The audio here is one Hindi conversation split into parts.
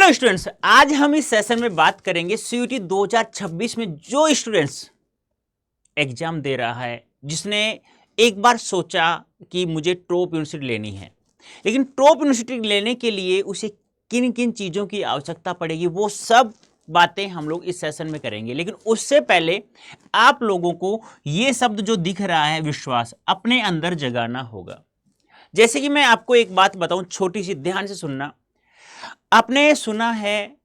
हेलो स्टूडेंट्स, आज हम इस सेशन में बात करेंगे सीयूटी 2026 में जो स्टूडेंट्स एग्जाम दे रहा है, जिसने एक बार सोचा कि मुझे टॉप यूनिवर्सिटी लेनी है, लेकिन टॉप यूनिवर्सिटी लेने के लिए उसे किन किन चीज़ों की आवश्यकता पड़ेगी, वो सब बातें हम लोग इस सेशन में करेंगे। लेकिन उससे पहले आप लोगों को ये शब्द जो दिख रहा है विश्वास, अपने अंदर जगाना होगा। जैसे कि मैं आपको एक बात बताऊं, छोटी सी, ध्यान से सुनना। आपने सुना है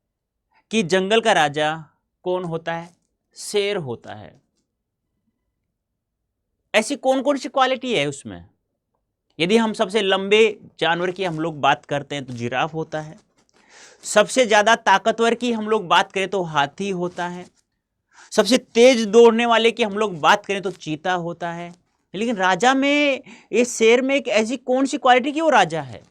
कि जंगल का राजा कौन होता है? शेर होता है। ऐसी कौन कौन सी क्वालिटी है उसमें? यदि हम सबसे लंबे जानवर की हम लोग बात करते हैं तो जिराफ होता है। सबसे ज्यादा ताकतवर की हम लोग बात करें तो हाथी होता है। सबसे तेज दौड़ने वाले की हम लोग बात करें तो चीता होता है। लेकिन राजा में, इस शेर में एक ऐसी कौन सी क्वालिटी की वो राजा है?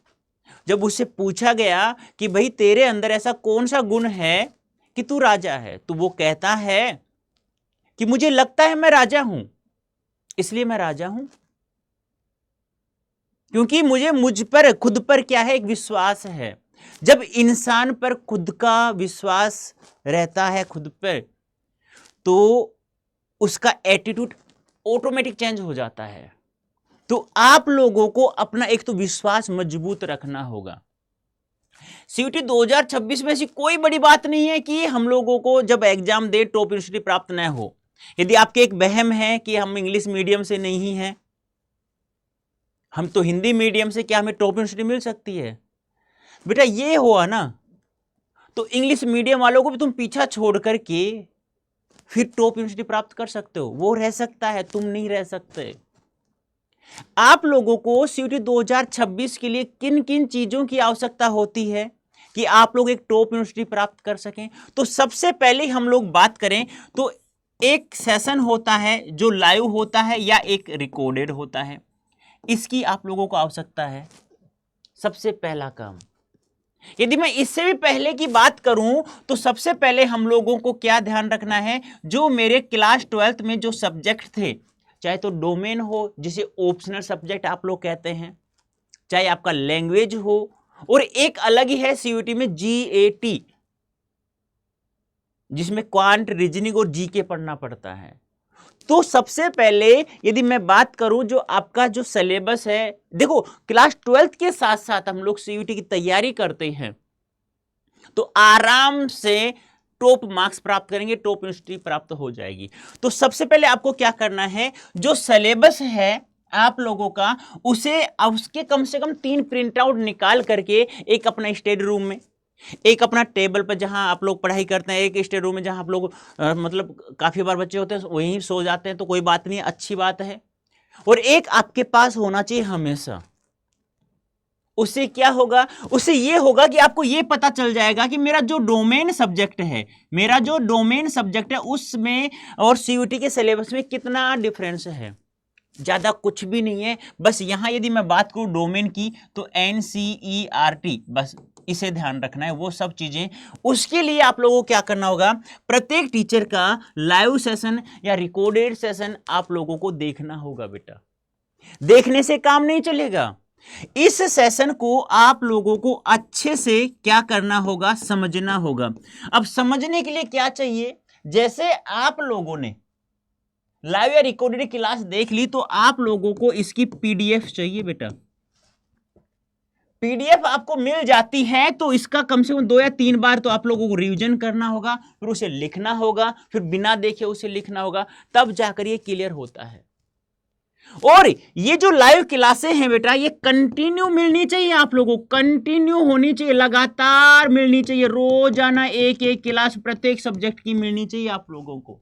जब उससे पूछा गया कि भाई तेरे अंदर ऐसा कौन सा गुण है कि तू राजा है, तो वो कहता है कि मुझे लगता है मैं राजा हूं, इसलिए मैं राजा हूं, क्योंकि मुझ पर, खुद पर क्या है, एक विश्वास है। जब इंसान पर खुद का विश्वास रहता है, खुद पर, तो उसका एटीट्यूड ऑटोमेटिक चेंज हो जाता है। तो आप लोगों को अपना एक तो विश्वास मजबूत रखना होगा। सीयूटी 2026 में ऐसी कोई बड़ी बात नहीं है कि हम लोगों को जब एग्जाम दे टॉप यूनिवर्सिटी प्राप्त न हो। यदि आपके एक वहम है कि हम इंग्लिश मीडियम से नहीं हैं, हम तो हिंदी मीडियम से, क्या हमें टॉप यूनिवर्सिटी मिल सकती है? बेटा ये हुआ ना, तो इंग्लिश मीडियम वालों को भी तुम पीछा छोड़ करके फिर टॉप यूनिवर्सिटी प्राप्त कर सकते हो। वो रह सकता है, तुम नहीं रह सकते। आप लोगों को सीयूटी 2026 के लिए किन किन चीजों की आवश्यकता होती है कि आप लोग एक टॉप यूनिवर्सिटी प्राप्त कर सकें? तो सबसे पहले हम लोग बात करें तो एक सेशन होता है जो लाइव होता है या एक रिकॉर्डेड होता है, इसकी आप लोगों को आवश्यकता है। सबसे पहला काम, यदि मैं इससे भी पहले की बात करूं तो सबसे पहले हम लोगों को क्या ध्यान रखना है, जो मेरे क्लास 12th में जो सब्जेक्ट थे, चाहे तो डोमेन हो जिसे ऑप्शनल सब्जेक्ट आप लोग कहते हैं, चाहे आपका लैंग्वेज हो, और एक अलग ही है सीयूटी में जीएटी, जिसमें क्वांट, रीजनिंग और जीके पढ़ना पड़ता है। तो सबसे पहले यदि मैं बात करूं, जो आपका जो सिलेबस है, देखो क्लास 12th के साथ साथ हम लोग सीयूटी की तैयारी करते हैं तो आराम से टॉप मार्क्स प्राप्त करेंगे, टॉप यूनिवर्सिटी प्राप्त हो जाएगी। तो सबसे पहले आपको क्या करना है, जो सिलेबस है आप लोगों का, उसे उसके कम से कम 3 प्रिंट आउट निकाल करके एक अपना स्टडी रूम में, एक अपना टेबल पर जहां आप लोग पढ़ाई करते हैं, एक स्टडी रूम में जहां आप लोग मतलब काफी बार बच्चे होते हैं वहीं सो जाते हैं, तो कोई बात नहीं, अच्छी बात है। और एक आपके पास होना चाहिए हमेशा। उससे क्या होगा, उससे ये होगा कि आपको ये पता चल जाएगा कि मेरा जो डोमेन सब्जेक्ट है, मेरा जो डोमेन सब्जेक्ट है उसमें और सीयूटी के सिलेबस में कितना डिफरेंस है। ज्यादा कुछ भी नहीं है। बस यहां यदि मैं बात करूं डोमेन की तो NCERT, बस इसे ध्यान रखना है, वो सब चीजें। उसके लिए आप लोगों को क्या करना होगा, प्रत्येक टीचर का लाइव सेशन या रिकॉर्डेड सेशन आप लोगों को देखना होगा। बेटा देखने से काम नहीं चलेगा, इस सेशन को आप लोगों को अच्छे से क्या करना होगा, समझना होगा। अब समझने के लिए क्या चाहिए, जैसे आप लोगों ने लाइव या रिकॉर्डेड क्लास देख ली तो आप लोगों को इसकी PDF चाहिए। बेटा PDF आपको मिल जाती है तो इसका कम से कम 2 या 3 बार तो आप लोगों को रिवीजन करना होगा, फिर उसे लिखना होगा, फिर बिना देखे उसे लिखना होगा, तब जाकर ये क्लियर होता है। और ये जो लाइव क्लासें हैं बेटा, ये कंटिन्यू मिलनी चाहिए, आप लोगों को कंटिन्यू होनी चाहिए, लगातार मिलनी चाहिए। रोजाना एक एक क्लास प्रत्येक सब्जेक्ट की मिलनी चाहिए आप लोगों को।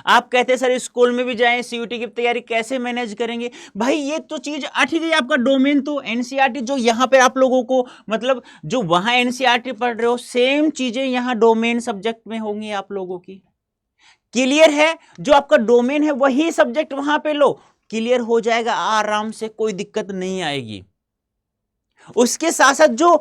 आप कहते हैं सर स्कूल में भी जाएं, सीयूटी की तैयारी कैसे मैनेज करेंगे? भाई ये तो चीज अट गई, आपका डोमेन तो NCERT, जो यहां पे आप लोगों को, मतलब जो वहां NCERT पढ़ रहे हो, सेम चीजें यहां डोमेन सब्जेक्ट में होंगी आप लोगों की। क्लियर है? जो आपका डोमेन है वही सब्जेक्ट वहां पे लो, क्लियर हो जाएगा आराम से, कोई दिक्कत नहीं आएगी। उसके साथ साथ जो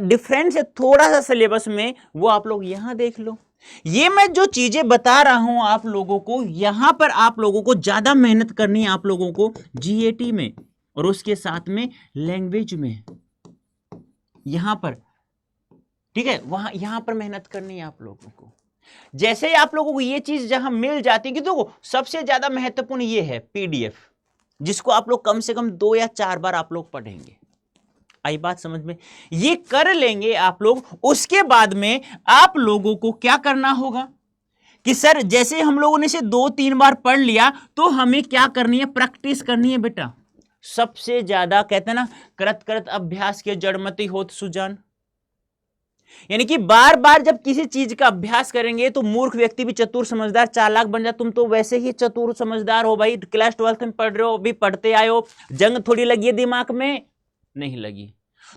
डिफरेंस है थोड़ा सा सिलेबस में, वो आप लोग यहां देख लो। ये मैं जो चीजें बता रहा हूं आप लोगों को, यहां पर आप लोगों को ज्यादा मेहनत करनी है आप लोगों को GAT में, और उसके साथ में लैंग्वेज में। यहां पर ठीक है, वहां यहां पर मेहनत करनी है आप लोगों को। जैसे ही आप लोगों को ये चीज जहां मिल जाती है कि देखो सबसे ज्यादा महत्वपूर्ण ये है पीडीएफ, जिसको आप लोग कम से कम 2 या 4 बार आप लोग पढ़ेंगे। आई बात समझ में? ये कर लेंगे आप लोग, उसके बाद में आप लोगों को क्या करना होगा कि सर जैसे हम लोगों ने इसे 2-3 बार पढ़ लिया तो हमें क्या करनी है, प्रैक्टिस करनी है बेटा। सबसे ज्यादा कहते हैं ना, करत करत अभ्यास के जड़मति होत सुजान। यानी कि बार बार जब किसी चीज का अभ्यास करेंगे तो मूर्ख व्यक्ति भी चतुर समझदार चालाक बन जाए। तुम तो वैसे ही चतुर समझदार हो भाई, क्लास 12 में पढ़ रहे हो, अभी पढ़ते आए हो, जंग थोड़ी लगी है दिमाग में, नहीं लगी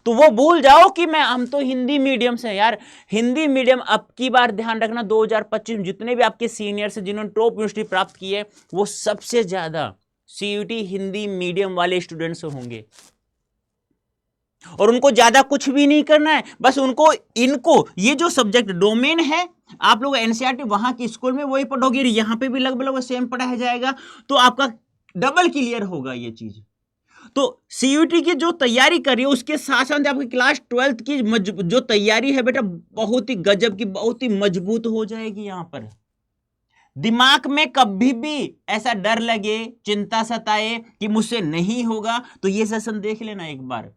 तो वो भूल जाओ कि हम तो हिंदी मीडियम से यार। हिंदी मीडियम अब की बार ध्यान रखना, 2025 में जितने भी आपके सीनियर्स हैं जिन्होंने टॉप यूनिवर्सिटी प्राप्त की है, वो सबसे ज्यादा सीयूटी हिंदी मीडियम वाले स्टूडेंट्स होंगे। और उनको ज्यादा कुछ भी नहीं करना है, बस उनको इनको ये जो सब्जेक्ट डोमेन है, आप लोग एनसीईआरटी वहां के स्कूल में वही पढ़ोगे, यहां पे भी लगभग सेम पढ़ाया जाएगा, तो आपका डबल क्लियर होगा ये चीज। तो सीयूटी की जो तैयारी कर रही है उसके साथ साथ आपकी क्लास 12 की जो तैयारी है बेटा, बहुत ही गजब की, बहुत ही मजबूत हो जाएगी। यहां पर दिमाग में कभी भी ऐसा डर लगे, चिंता सताए कि मुझसे नहीं होगा, तो ये सेशन देख लेना एक बार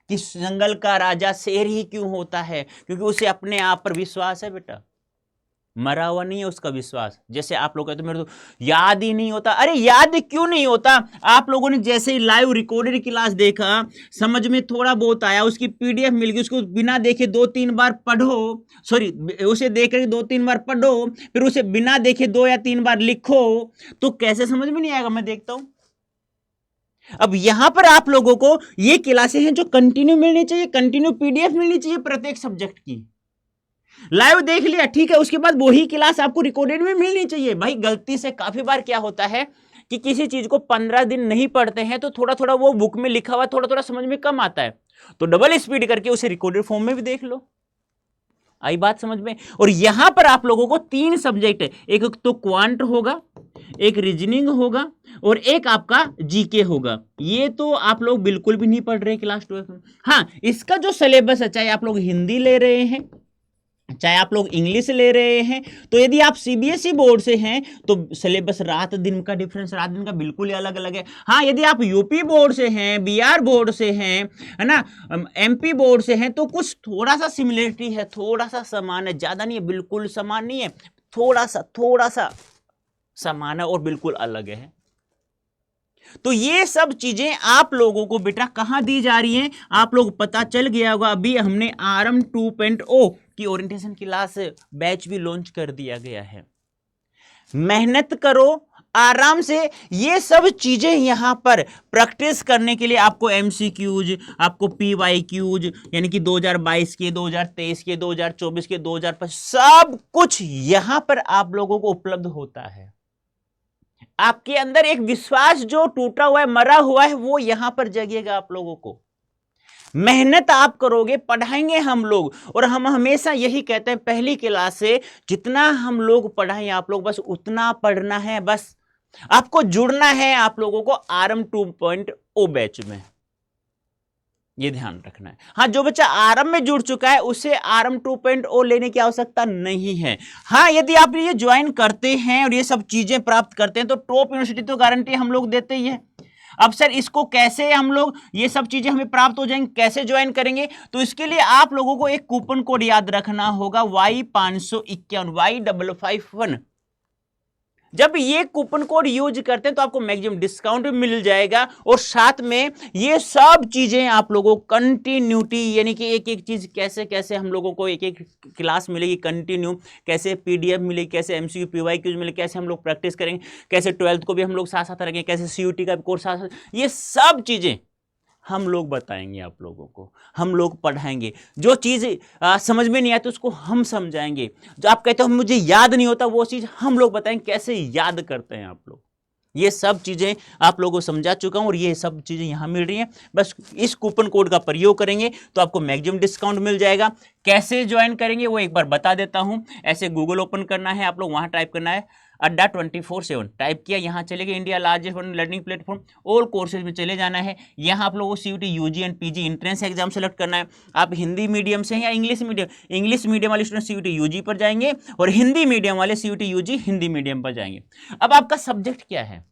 कि जंगल का राजा शेर ही क्यों होता है, क्योंकि उसे अपने आप पर विश्वास है बेटा, मरा हुआ नहीं है उसका विश्वास। जैसे आप लोग कहते मेरे तो याद ही नहीं होता, अरे याद क्यों नहीं होता? आप लोगों ने जैसे ही लाइव रिकॉर्डेड क्लास देखा, समझ में थोड़ा बहुत आया, उसकी पीडीएफ मिल गई, उसको बिना देखे 2-3 बार पढ़ो, सॉरी उसे देख करके 2-3 बार पढ़ो, फिर उसे बिना देखे 2 या 3 बार लिखो, तो कैसे समझ में नहीं आएगा? मैं देखता हूं। अब यहां पर आप लोगों को ये क्लासें हैं जो कंटिन्यू मिलनी चाहिए, कंटिन्यू पीडीएफ मिलनी चाहिए प्रत्येक सब्जेक्ट की। लाइव देख लिया ठीक है, उसके बाद वही क्लास आपको रिकॉर्डेड में मिलनी चाहिए। भाई गलती से काफी बार क्या होता है कि किसी चीज को 15 दिन नहीं पढ़ते हैं तो थोड़ा थोड़ा वो बुक में लिखा हुआ थोड़ा थोड़ा समझ में कम आता है, तो डबल स्पीड करके उसे रिकॉर्डेड फॉर्म में भी देख लो। आई बात समझ में? और यहां पर आप लोगों को 3 सब्जेक्ट है, एक तो क्वांट होगा, एक रीजनिंग होगा, और एक आपका जीके होगा। ये तो आप लोग बिल्कुल भी नहीं पढ़ रहे क्लास 12 में। हाँ, इसका जो सिलेबस है, चाहे आप लोग हिंदी ले रहे हैं, चाहे आप लोग इंग्लिश ले रहे हैं, तो यदि आप सीबीएसई बोर्ड से हैं तो सिलेबस रात दिन का डिफरेंस, रात दिन का बिल्कुल ही अलग अलग है। हाँ, यदि आप यूपी बोर्ड से हैं, बिहार बोर्ड से हैं, है ना, एमपी बोर्ड से हैं, तो कुछ थोड़ा सा सिमिलरिटी है, थोड़ा सा समान है, ज्यादा नहीं है, बिल्कुल समान नहीं है, थोड़ा सा समान है और बिल्कुल अलग है। तो ये सब चीजें आप लोगों को बेटा कहां दी जा रही हैं, आप लोग पता चल गया होगा। अभी हमने आरएम 2.0 की ओरिएंटेशन क्लास बैच भी लॉन्च कर दिया गया है। मेहनत करो आराम से, ये सब चीजें यहां पर प्रैक्टिस करने के लिए आपको एमसीक्यूज, आपको पीवाईक्यूज, यानी कि 2022 के, 2023 के, 2024 के, 2025 सब कुछ यहां पर आप लोगों को उपलब्ध होता है। आपके अंदर एक विश्वास जो टूटा हुआ है, मरा हुआ है, वो यहां पर जगेगा आप लोगों को। मेहनत आप करोगे, पढ़ाएंगे हम लोग, और हम हमेशा यही कहते हैं पहली क्लास से जितना हम लोग पढ़ाएं आप लोग बस उतना पढ़ना है, बस आपको जुड़ना है आप लोगों को आरएम 2.0 बैच में, ये ध्यान रखना है। हाँ, जो बच्चा आरएम में जुड़ चुका है उसे आरएम 2.0 लेने की आवश्यकता नहीं है। हाँ, यदि आप ये ज्वाइन करते हैं और ये सब चीजें प्राप्त करते हैं तो टॉप यूनिवर्सिटी तो गारंटी हम लोग देते ही है। अब सर इसको कैसे हम लोग, ये सब चीजें हमें प्राप्त हो जाएंगी, कैसे ज्वाइन करेंगे? तो इसके लिए आप लोगों को एक कूपन कोड याद रखना होगा, Y551, Y551। जब ये कूपन कोड यूज करते हैं तो आपको मैक्सिमम डिस्काउंट भी मिल जाएगा, और साथ में ये सब चीजें आप लोगों को कंटिन्यूटी, यानी कि एक एक चीज कैसे कैसे हम लोगों को एक एक क्लास मिलेगी कंटिन्यू, कैसे पीडीएफ मिलेगी, कैसे एमसीक्यू पीवाईक्यूज मिलेगी, कैसे हम लोग प्रैक्टिस करेंगे, कैसे 12th को भी हम लोग साथ साथ रखेंगे, कैसे सीयूटी का कोर्स साथ साथ, ये सब चीजें हम लोग बताएंगे आप लोगों को, हम लोग पढ़ाएंगे। जो चीज़ समझ में नहीं आती उसको हम समझाएंगे। जो आप कहते हो मुझे याद नहीं होता, वो चीज़ हम लोग बताएंगे कैसे याद करते हैं आप लोग। ये सब चीज़ें आप लोगों को समझा चुका हूँ और ये सब चीज़ें यहाँ मिल रही हैं। बस इस कूपन कोड का प्रयोग करेंगे तो आपको मैक्सिमम डिस्काउंट मिल जाएगा। कैसे ज्वाइन करेंगे वो एक बार बता देता हूँ। ऐसे गूगल ओपन करना है, आप लोग वहाँ टाइप करना है अड्डा 24/7 टाइप किया, यहाँ चले गए, India largest learning platform, all courses में चले जाना है। यहाँ आप लोगों को CUET UG and PG entrance exam select करना है। आप हिंदी मीडियम से हैं या इंग्लिश मीडियम वाले स्टूडेंट सीयूटी यूजी पर जाएंगे और हिंदी मीडियम वाले सीयूटी यूजी हिंदी मीडियम पर जाएंगे। अब आपका सब्जेक्ट क्या है,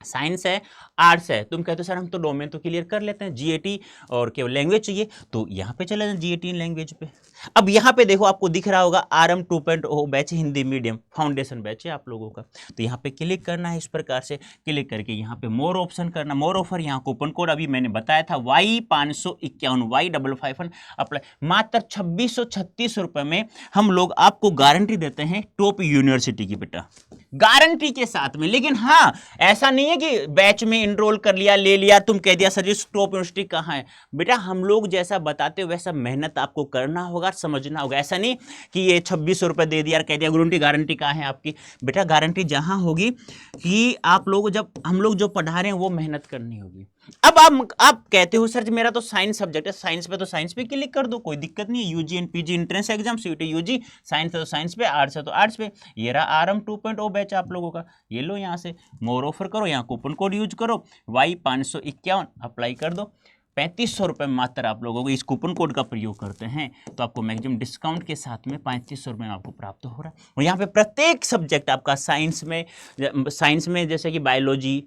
साइंस है, आर्ट्स है, तुम कहते हो सर हम तो डोमेन तो क्लियर कर लेते हैं, जीएटी और केवल लैंग्वेज चाहिए, तो यहाँ पे चले जाए जीएटी लैंग्वेज पे। अब यहाँ पे देखो आपको दिख रहा होगा RM 2.0 batch Hindi medium foundation batch है आप लोगों का, तो यहाँ पे क्लिक करना है। इस प्रकार से क्लिक करके यहाँ पे मोर ऑप्शन करना, मोर ऑफर, यहाँ कूपन कोड अभी मैंने बताया था Y551 Y551 अप्लाई, मात्र 2636 रुपये में हम लोग आपको गारंटी देते हैं टॉप यूनिवर्सिटी की बेटा, गारंटी के साथ में। लेकिन हाँ, ऐसा नहीं है कि बैच में इनरोल कर लिया, ले लिया, तुम कह दिया सर जी टॉप यूनिवर्सिटी कहाँ है। बेटा हम लोग जैसा बताते हो वैसा मेहनत आपको करना होगा, समझना होगा। ऐसा नहीं कि ये 2600 रुपये दे दिया और कह दिया गारंटी कहाँ है आपकी। बेटा गारंटी जहाँ होगी कि आप लोग जब हम लोग जो पढ़ा रहे हैं वो मेहनत करनी होगी। अब आप कहते हो सर जी मेरा तो साइंस सब्जेक्ट है, साइंस पे तो साइंस पे क्लिक कर दो, कोई दिक्कत नहीं है। UG and PG entrance exam CUET UG, science है तो साइंस पे, आर्ट्स है तो आर्ट्स पे। ये रहा RM 2.0 बैच आप लोगों का, ये लो यहाँ से मोर ऑफर करो, यहाँ कूपन कोड यूज करो Y551 अप्लाई कर दो। 3500 रुपये मात्र आप लोगों को इस कूपन कोड का प्रयोग करते हैं तो आपको मैक्सिमम डिस्काउंट के साथ में 3500 रुपये में आपको प्राप्त हो रहा है। और यहाँ पे प्रत्येक सब्जेक्ट आपका साइंस में जैसे कि biology,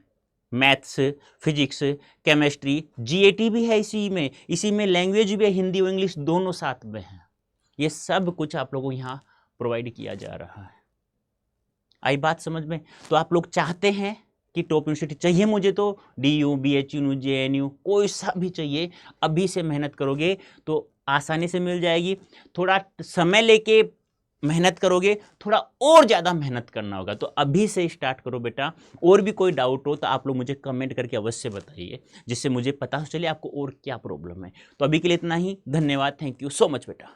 maths, physics, chemistry, GAT भी है इसी में लैंग्वेज भी है, हिंदी और इंग्लिश दोनों साथ में है। ये सब कुछ आप लोगों को यहाँ प्रोवाइड किया जा रहा है। आई बात समझ में? तो आप लोग चाहते हैं कि टॉप यूनिवर्सिटी चाहिए मुझे, तो DU, BHU, JNU कोई सा भी चाहिए, अभी से मेहनत करोगे तो आसानी से मिल जाएगी। थोड़ा समय लेके मेहनत करोगे, थोड़ा और ज़्यादा मेहनत करना होगा, तो अभी से स्टार्ट करो बेटा। और भी कोई डाउट हो तो आप लोग मुझे कमेंट करके अवश्य बताइए, जिससे मुझे पता चले आपको और क्या प्रॉब्लम है। तो अभी के लिए इतना ही, धन्यवाद, थैंक यू सो मच बेटा।